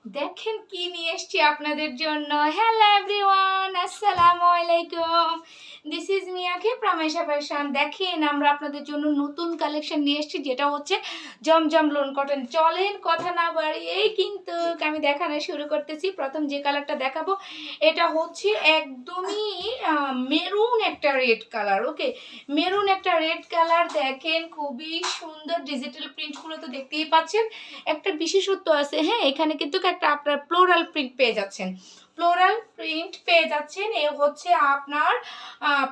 দেখেন কি নিয়ে এসেছি আপনাদের জন্য। হ্যালো এভরিওয়ান, আসসালামু আলাইকুম। দিস ইজ মিয়াকে প্রমেশা ফ্যাশন। দেখেন আমরা আপনাদের জন্য নতুন কালেকশন নিয়ে এসেছি, যেটা হচ্ছে জমজম লোন কটন। চলেন কথা না বাড়িয়েই কিন্তু আমি দেখানো শুরু করতেছি। প্রথম যে কালারটা দেখাবো এটা হচ্ছে একদমই মেরুন একটা রেড কালার। ওকে, মেরুন একটা রেড কালার। দেখেন খুবই সুন্দর, ডিজিটাল প্রিন্টগুলো তো দেখতেই পাচ্ছেন। একটা বিশেষত্ব আছে, হ্যাঁ, এখানে কিন্তু একটা আপনার ফ্লোরাল প্রিন্ট পেয়ে যাচ্ছেন। ফ্লোরাল প্রিন্ট পেয়ে যাচ্ছেন। এ হচ্ছে আপনার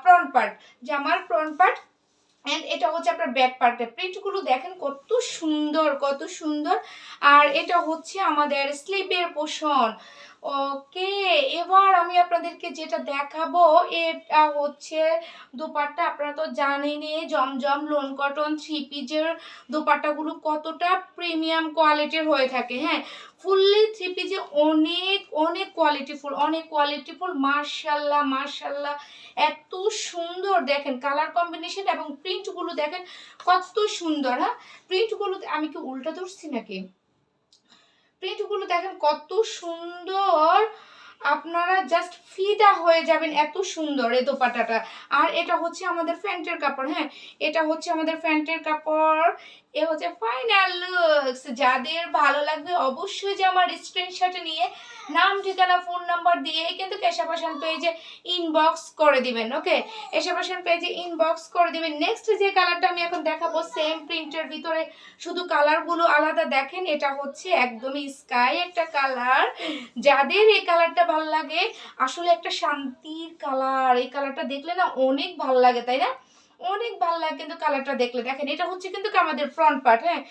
ফ্রন্ট পার্ট, জামার ফ্রন্ট পার্ট। অ্যান্ড এটা হচ্ছে আপনার ব্যাক পার্টের প্রিন্টগুলো দেখেন কত সুন্দর, কত সুন্দর। আর এটা হচ্ছে আমাদের স্লিপের পোর্শন। ওকে, এবার আমি আপনাদেরকে যেটা দেখাবো এটা হচ্ছে দোপাট্টা। আপনারা তো জানেনই জমজম লোন কটন থ্রি পিসের দোপাট্টাগুলো কতটা প্রিমিয়াম কোয়ালিটির হয়ে থাকে। হ্যাঁ, ফুললি থ্রি পিসে অনেক অনেক কোয়ালিটিফুল, অনেক কোয়ালিটিফুল। মার্শাল্লাহ মার্শাল্লাহ, এত সুন্দর। দেখেন কালার কম্বিনেশন এবং প্রিন্টগুলো দেখেন কত সুন্দর। হ্যাঁ, প্রিন্টগুলো আমি কি উল্টা ধরছি নাকি? প্রিন্টগুলো দেখেন কত সুন্দর, আপনারা জাস্ট ফিদা হয়ে যাবেন, এত সুন্দর এই দোপাট্টাটা। আর এটা হচ্ছে আমাদের প্যান্টের কাপড়। হ্যাঁ, এটা হচ্ছে আমাদের প্যান্টের কাপড়। এ হচ্ছে ফাইনাল লুকস। যাদের ভালো লাগবে অবশ্যই যে আমার স্ক্রিনশট নিয়ে নাম ঠিকানা ফোন নাম্বার দিয়ে কিন্তু কেশা ফ্যাশন পেজে ইনবক্স করে দিবেন। ওকে, কেশা ফ্যাশন পেজে ইনবক্স করে দিবেন। নেক্সট যে কালারটা আমি এখন দেখাবো সেম প্রিন্টের ভিতরে, শুধু কালারগুলো আলাদা। দেখেন এটা হচ্ছে একদমই স্কাই একটা কালার। যাদের এই কালারটা ভালো লাগে, আসলে একটা শান্তির কালার। এই কালারটা দেখলে না অনেক ভালো লাগে, তাই না? অনেক ভালো লাগে কিন্তু কালারটা দেখলে। দেখেন এটা হচ্ছে কিন্তু আমাদের ফ্রন্ট পার্ট। হ্যাঁ,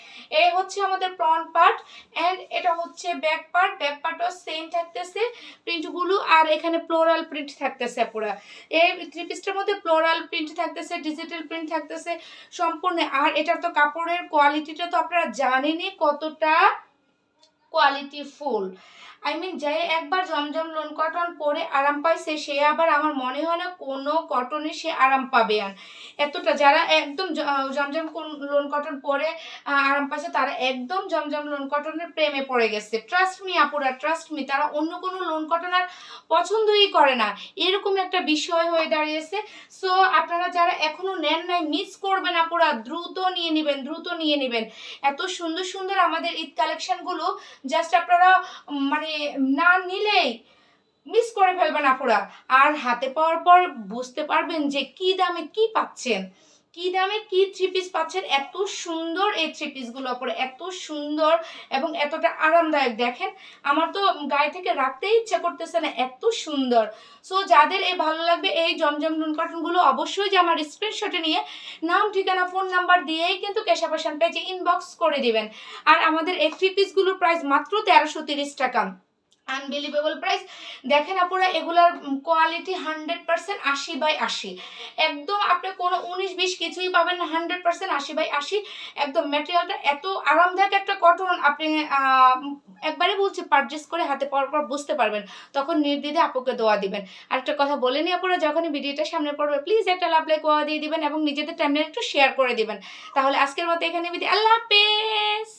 এই হচ্ছে আমাদের ফ্রন্ট পার্ট অ্যান্ড এটা হচ্ছে ব্যাক পার্ট। ব্যাক পার্টও সেম থাকতেছে প্রিন্টগুলো। আর এখানে ফ্লোরাল প্রিন্ট থাকতেছে পুরো। এই থ্রি পিসটার মধ্যে ফ্লোরাল প্রিন্ট থাকতেছে, ডিজিটাল প্রিন্ট থাকতেছে সম্পূর্ণ। আর এটার তো কাপড়ের কোয়ালিটিটা তো আপনারা জানেনই কতটা কোয়ালিটিফুল। আই মিন, যে একবার জমজম লোন কটন পরে আরাম পাইছে সে আবার আমার মনে হয় না কোনো কটনে সে আরাম পাবে। আর এতটা যারা একদম জমজম লোন কটন পরে আরাম পাইছে তারা একদম জমজম লোন কটনের প্রেমে পড়ে গেছে। ট্রাস্ট মি আপুরা, ট্রাস্ট মি, তারা অন্য কোনো লোন কটন আর পছন্দই করে না, এরকম একটা বিষয় হয়ে দাঁড়িয়েছে। সো আপনারা যারা এখনো নেন নাই মিস করবেন আপুরা, দ্রুত নিয়ে নেবেন, দ্রুত নিয়ে নেবেন। এত সুন্দর সুন্দর আমাদের ঈদ কালেকশনগুলো জাস্ট আপনারা মানে না নিলেই মিস করে ফেলবেন আপুরা। আর হাতে পাওয়ার পর বুঝতে পারবেন যে কি দামে কি পাচ্ছেন, কি দামে কি থ্রি পিস পাচ্ছেন। এত সুন্দর এই থ্রি পিসগুলো পরে, এত সুন্দর এবং এতটা আরামদায়ক। দেখেন আমার তো গায়ে থেকে রাখতেই ইচ্ছা করতেছে না, এত সুন্দর। সো যাদের এই ভালো লাগবে এই জমজম নুন কটনগুলো অবশ্যই যে আমার স্ক্রিনশটে নিয়ে নাম ঠিকানা ফোন নাম্বার দিয়েই কিন্তু কেশা ফ্যাশন পেজে ইনবক্স করে দিবেন। আর আমাদের এই থ্রি পিসগুলোর প্রাইস মাত্র 1330 টাকা। Unbelievable price. দেখেন আপনারা এগুলার কোয়ালিটি 100% 80/80। একদম আপনি কোনো 19-20 কিছুই পাবেন না, 100% 80/80। একদম ম্যাটেরিয়ালটা এত আরামদায়ক একটা কটন, আপনি একবারে বলছি পারচেস করে হাতে পাওয়ার পর বুঝতে পারবেন, তখন নির্দ্বিধে আপুকে দোয়া দিবেন। আর একটা কথা বলে নি আপনারা, যখনই ভিডিওটা সামনে পড়বে প্লিজ একটা লাভ লাইক ওয়া দিয়ে দিবেন এবং নিজেদের টাইমলাইনে একটু শেয়ার করে দিবেন। তাহলে আজকের মতো এখানে বিদায়, আল্লাহ হাফেজ।